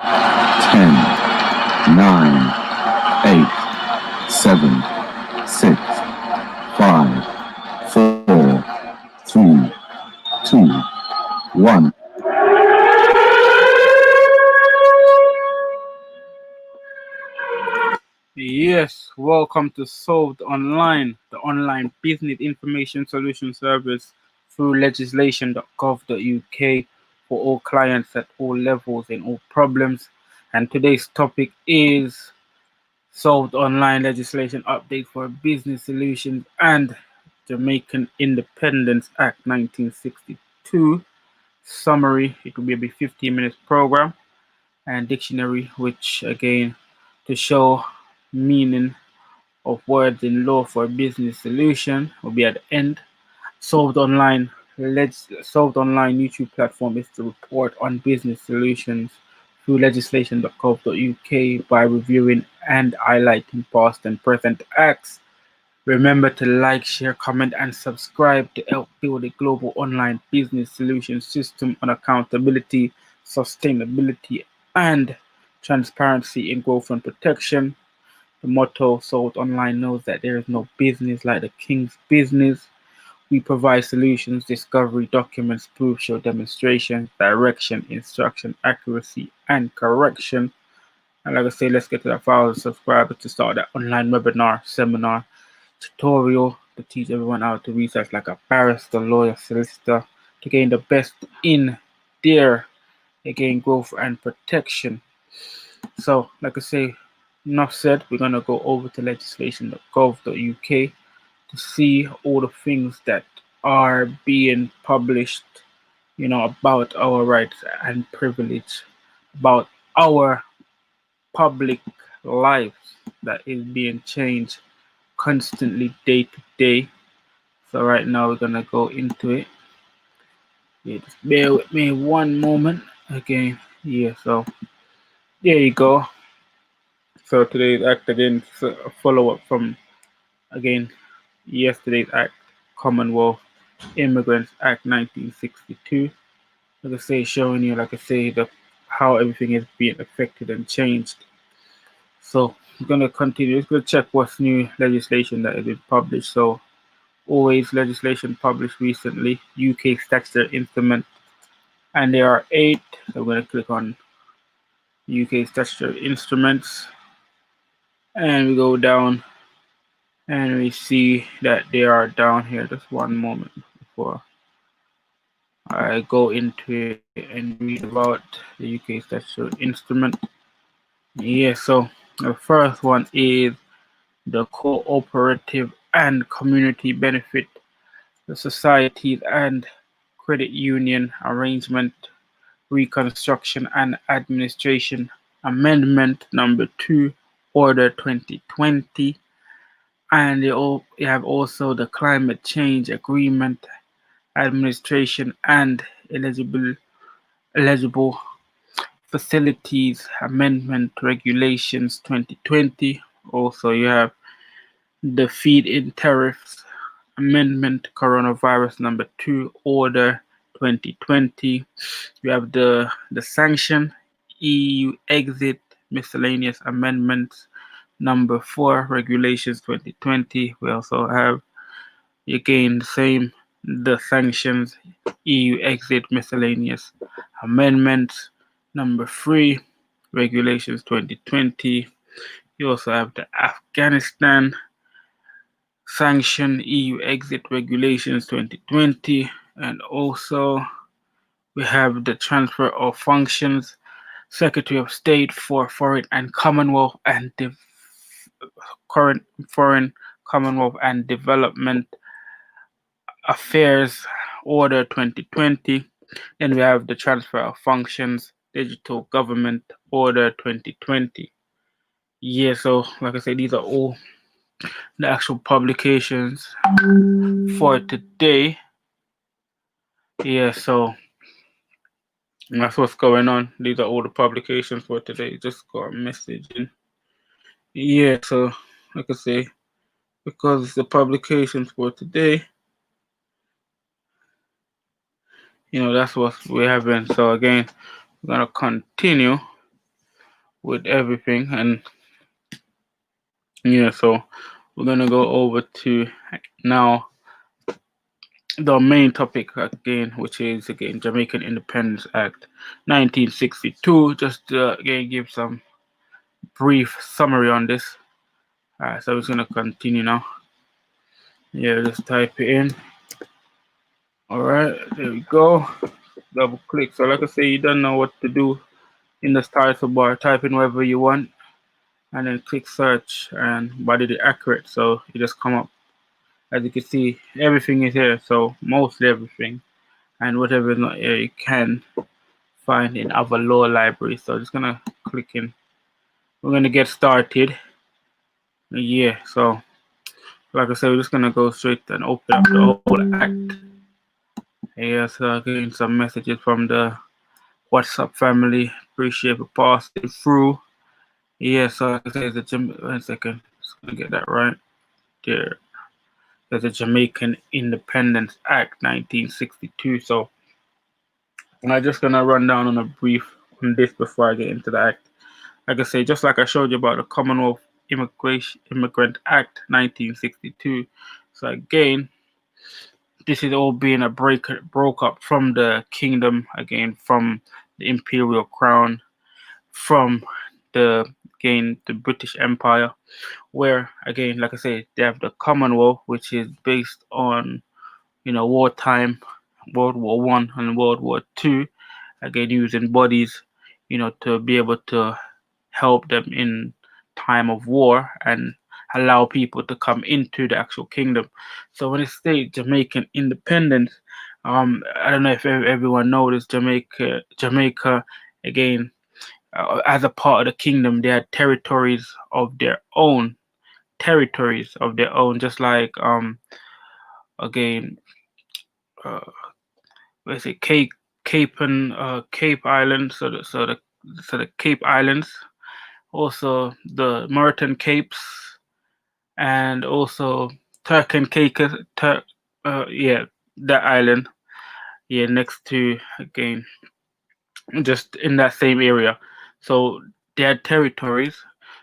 10, 9, 8, 7, 6, 5, 4, 3, 2, 1. Yes, welcome to Solved Online, the online business information solution service through legislation.gov.uk for all clients at all levels and all problems. And today's topic is Solved Online legislation update for business solutions and Jamaican Independence Act 1962 summary. It will be a 15 minutes program and dictionary, which again to show meaning of words in law for business solution will be at the end. Solved Online Solved Online YouTube platform is to report on business solutions through legislation.gov.uk by reviewing and highlighting past and present acts. Remember to like, share, comment, and subscribe to help build a global online business solution system on accountability, sustainability, and transparency in growth and protection. The motto Sold Online knows that there is no business like the king's business. We provide solutions, discovery, documents, proof, show demonstrations, direction, instruction, accuracy, and correction. And like I say, let's get to that 1,000 subscribers to start that online webinar, seminar, tutorial to teach everyone how to research like a barrister, lawyer, solicitor to gain the best in their again growth and protection. So, like I say, enough said, we're gonna go over to legislation.gov.uk to see all the things that are being published, about our rights and privilege, about our public lives that is being changed constantly day to day. So right now we're gonna go into it. Yeah, just bear with me one moment. Again, yeah, so there you go. So today's act again, a follow up from again yesterday's act, Commonwealth Immigrants Act 1962. Like I say, showing you, like I say, the how everything is being affected and changed. So we're gonna continue. Let's go check what's new legislation that has been published. So always legislation published recently, UK statutory instrument, and there are 8. So we're gonna click on UK statutory instruments, and we go down and we see that they are down here. Just one moment before I go into it and read about the UK statutory instrument. Yeah, so the first one is the cooperative and community benefit, the societies and credit union arrangement, reconstruction and administration amendment number 2, order 2020. And you have also the climate change agreement administration and eligible facilities amendment regulations 2020. Also you have the feed-in tariffs amendment coronavirus number 2, order 2020. You have the sanction EU exit miscellaneous amendments number 4, regulations 2020. We also have again the same, the sanctions EU exit miscellaneous amendments number 3, regulations 2020. You also have the Afghanistan sanction EU exit regulations 2020, and also we have the transfer of functions Secretary of State for Foreign and Commonwealth and current Foreign Commonwealth and Development Affairs Order 2020. Then we have the transfer of functions Digital Government Order 2020. Yeah, so like I said, these are all the actual publications for today. Yeah, so that's what's going on. These are all the publications for today. Just got a message in. Yeah, so like I say, because the publications for today, that's what we're having. So again, we're gonna continue with everything. And yeah, so we're gonna go over to now the main topic again, which is again Jamaican Independence Act 1962. Just to again give some brief summary on this. So I'm just gonna continue now. Yeah, just type it in. Alright, there we go. Double click. So like I say, you don't know what to do in the title bar. Type in whatever you want and then click search and body the accurate. So you just come up. As you can see, everything is here. So mostly everything. And whatever is not here, you can find in other law libraries. So just gonna click in. We're gonna get started. Yeah, so like I said, we're just gonna go straight and open up the whole act. Yeah, so again some messages from the WhatsApp family. Appreciate for passing through. Yeah, so like I said, one second, just gonna get that right there. There's the Jamaican Independence Act 1962. So I'm just gonna run down on a brief on this before I get into the act. Like I say, just like I showed you about the Commonwealth Immigrant Act 1962. So again, this is all being a broke up from the kingdom, again from the imperial crown, from the again the British Empire, where again, like I say, they have the Commonwealth, which is based on wartime, World War I and World War II, again using bodies, to be able to help them in time of war and allow people to come into the actual kingdom. So when it states Jamaican independence, I don't know if everyone knows Jamaica again, as a part of the kingdom, they had territories of their own, just like again, uh, let's say Cape Island, so the Cape Islands, also the Merton Capes, and also Turk and Caicos, yeah, that island, yeah, next to again, just in that same area. So they had territories.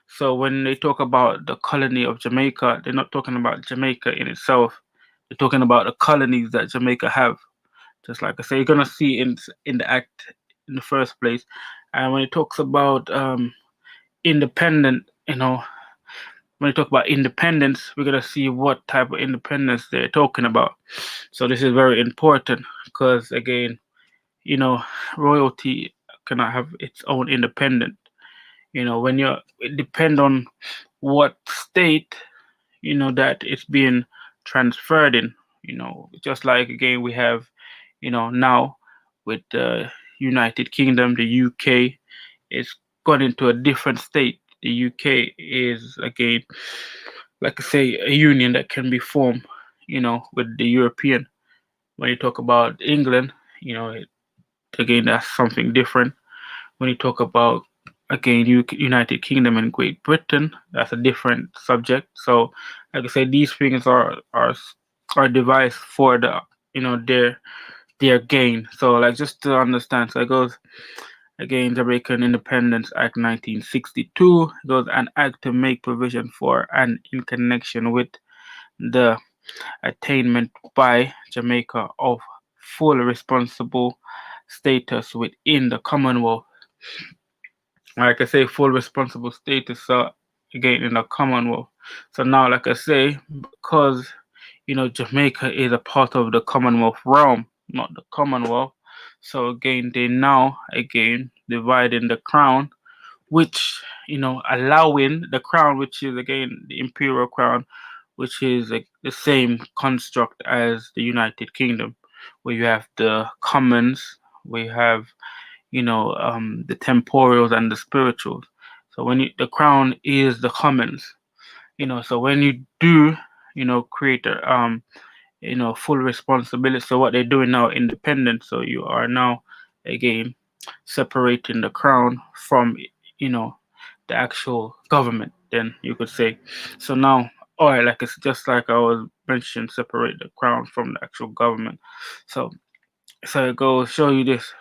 So when they talk about the colony of Jamaica, they're not talking about Jamaica in itself. They're talking about the colonies that Jamaica have. Just like I say, you're gonna see in the act in the first place. And when it talks about independent, when you talk about independence, we're gonna see what type of independence they're talking about. So this is very important because again, royalty cannot have its own independent. When you depend on what state, that it's being transferred in. Just like again we have, now with the United Kingdom, the UK is gone into a different state. The UK is again, like I say, a union that can be formed, with the European. When you talk about England, again that's something different. When you talk about again United Kingdom and Great Britain, that's a different subject. So, like I said, these things are devised for the their gain. So, like just to understand, so it goes again Jamaican Independence Act 1962. It goes an act to make provision for and in connection with the attainment by Jamaica of full responsible status within the Commonwealth. Like I say, full responsible status again in the Commonwealth. So now, like I say, because Jamaica is a part of the Commonwealth realm, not the Commonwealth. So again, they now again dividing the crown, which allowing the crown, which is again the imperial crown, which is like the same construct as the United Kingdom, where you have the commons, we have the temporals and the spirituals. So the crown is the commons, so when you do create a full responsibility, so what they're doing now independent, so you are now again separating the crown from the actual government, then you could say. So now, all right, like it's just like I was mentioning, separate the crown from the actual government. So it goes show you this.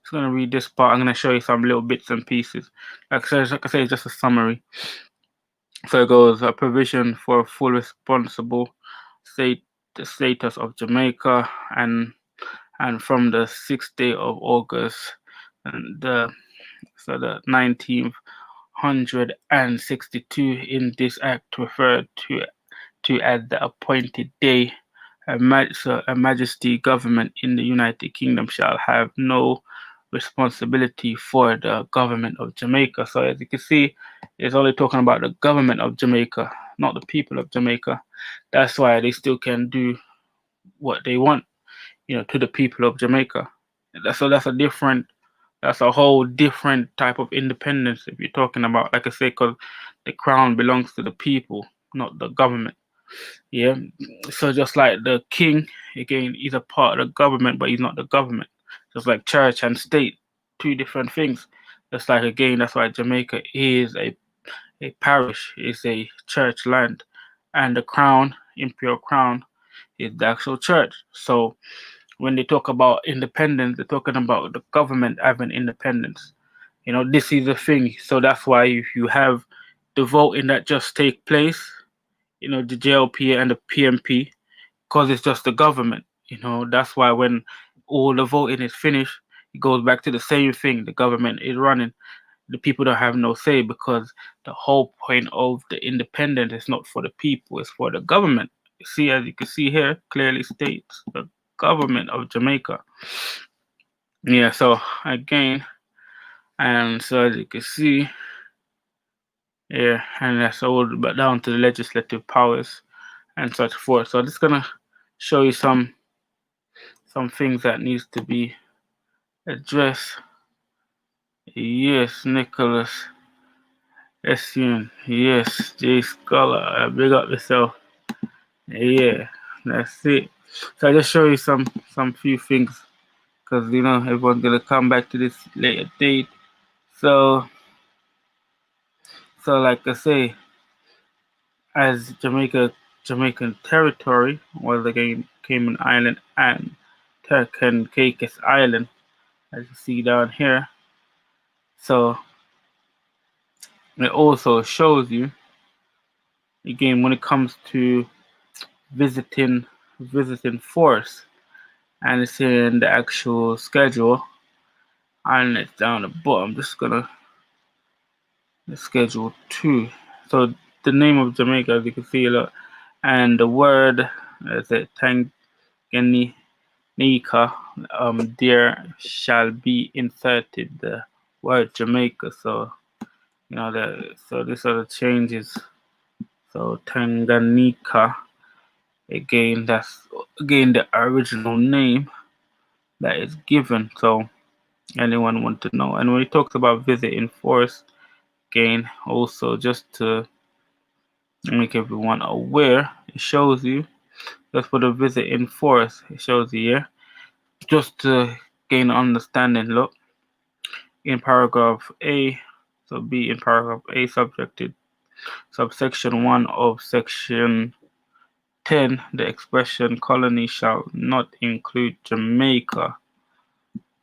just gonna read this part. I'm gonna show you some little bits and pieces. Like I say, it's just a summary. So it goes a provision for full responsible state the status of Jamaica and from the 6th day of August and the 1962 in this act referred to as the appointed day. A Majesty government in the United Kingdom shall have no responsibility for the government of Jamaica. So as you can see, it's only talking about the government of Jamaica, not the people of Jamaica. That's why they still can do what they want, to the people of Jamaica. That's a whole different type of independence if you're talking about, like I say, because the crown belongs to the people, not the government. Yeah. So just like the king, again, he's a part of the government, but he's not the government. Just like church and state, two different things. Just like again, that's why Jamaica is a parish, is a church land, and the crown, imperial crown, is the actual church. So when they talk about independence, they're talking about the government having independence. This is the thing. So that's why if you have the voting that just take place, the JLP and the PMP, because it's just the government. That's why when all the voting is finished, it goes back to the same thing. The government is running. The people don't have no say because the whole point of the independence is not for the people, it's for the government. See, as you can see here, clearly states the government of Jamaica. Yeah, so again, and so as you can see, yeah, and that's all but down to the legislative powers and such forth. So I'm just gonna show you some things that needs to be addressed. Yes, Nicholas Essien. Yes, J Scholar. Big up yourself. Yeah, that's it. So I just show you some few things because everyone's gonna come back to this later date. So like I say, as Jamaican territory was again Cayman Island and Turk and Caicos Island, as you see down here. So it also shows you again when it comes to visiting force, and it's in the actual schedule, and it's down the bottom. I'm just gonna schedule 2. So the name of Jamaica, as you can see, look, and the word is it Tanganyika. There shall be inserted the word Jamaica. So so these are the changes. So Tanganyika, again, that's again the original name that is given. So anyone want to know? And when he talks about visit in force, again, also just to make everyone aware, it shows you just for the visit in force. It shows you here just to gain understanding. Look in paragraph A. So be in paragraph A subjected subsection 1 of section 10, the expression colony shall not include Jamaica.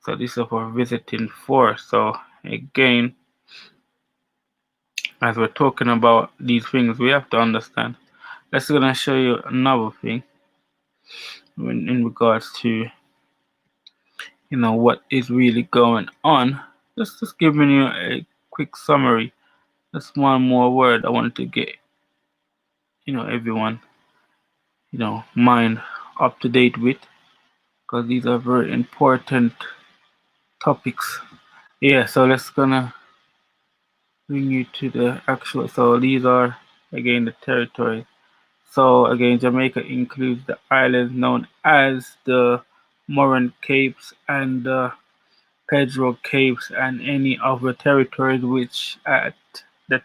So this is for visiting force. So again, as we're talking about these things, we have to understand. Let's gonna show you another thing in regards to what is really going on. Just giving you a quick summary. Just one more word I wanted to get everyone mind up to date with, because these are very important topics. Yeah, so let's gonna bring you to the actual. So these are again the territory. So again, Jamaica includes the islands known as the Moran Capes and the Pedro Capes and any other territories which at the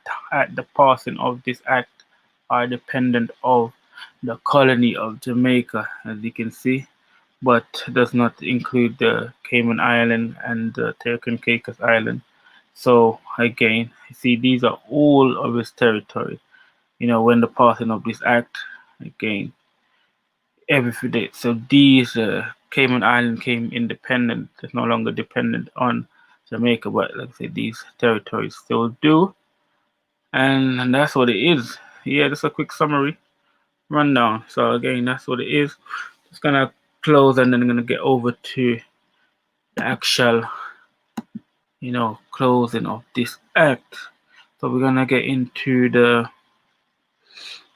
passing of this act are dependent of the colony of Jamaica, as you can see, but does not include the Cayman Island and the Turk and Caicos Island. So again, see, these are all of its territory. When the passing of this act, again, every few days. So these Cayman Island came independent. It's no longer dependent on Jamaica, but like I said, these territories still do. And that's what it is. Yeah, just a quick summary rundown. So again, that's what it is. Just gonna close and then I'm gonna get over to the actual, closing of this act. So we're gonna get into the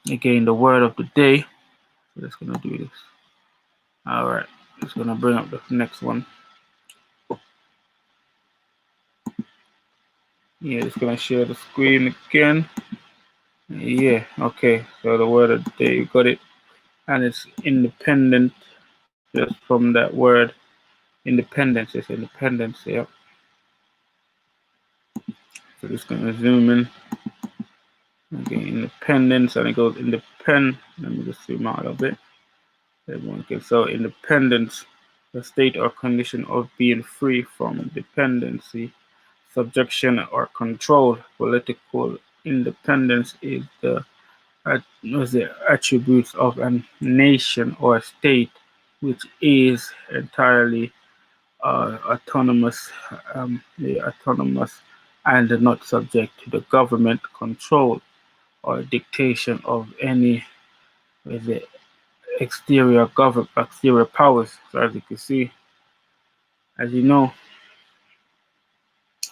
word of the day. So just gonna do this. All right, just gonna bring up the next one. Yeah, just gonna share the screen again. Yeah, okay. So the word of the day, you got it, and it's independent. Just from that word, independence. It's independence. Yep. So just gonna zoom in. Okay, independence, and it goes independent. Let me just zoom out a bit. Everyone can. So independence, the state or condition of being free from dependency, subjection, or control. Political independence is the attributes of a nation or state which is entirely autonomous, autonomous and not subject to the government control or dictation of any with the exterior powers. So as you can see, as you know,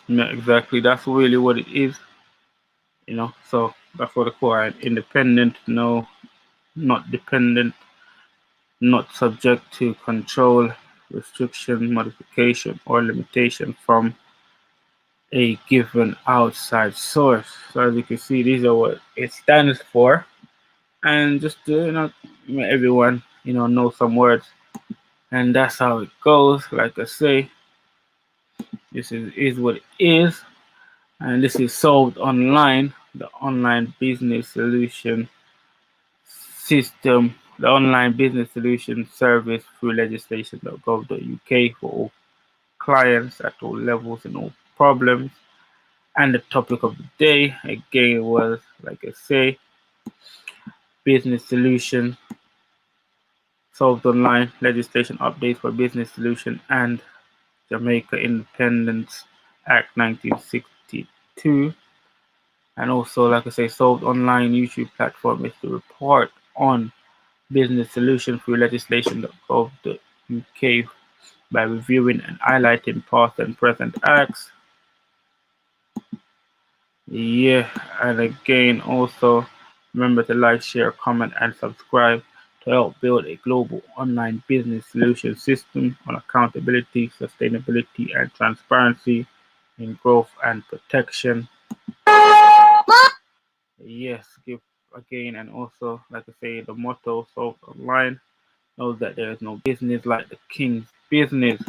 exactly that's really what it is. So that's what I call it: independent, no, not dependent, not subject to control, restriction, modification, or limitation from a given outside source. So as you can see, these are what it stands for. And just to everyone know some words, and that's how it goes. Like I say, this is what it is, and this is solved online, the online business solution system, the online business solution service through legislation.gov.uk for all clients at all levels and all problems. And the topic of the day again was, like I say, business solution solved online, legislation updates for business solution, and Jamaica Independence Act 1962. And also, like I say, solved online YouTube platform is to report on business solution through legislation.gov.uk by reviewing and highlighting past and present acts. Yeah, and again, also remember to like, share, comment, and subscribe to help build a global online business solution system on accountability, sustainability, and transparency in growth and protection. Yes, give again, and also, like I say, the motto solved online knows that there is no business like the king's business.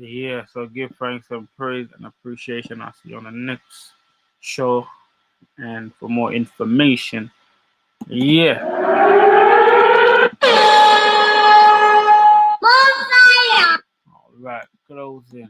Yeah, so give thanks and praise and appreciation. I'll see you on the next show. And for more information, yeah. All right, closing.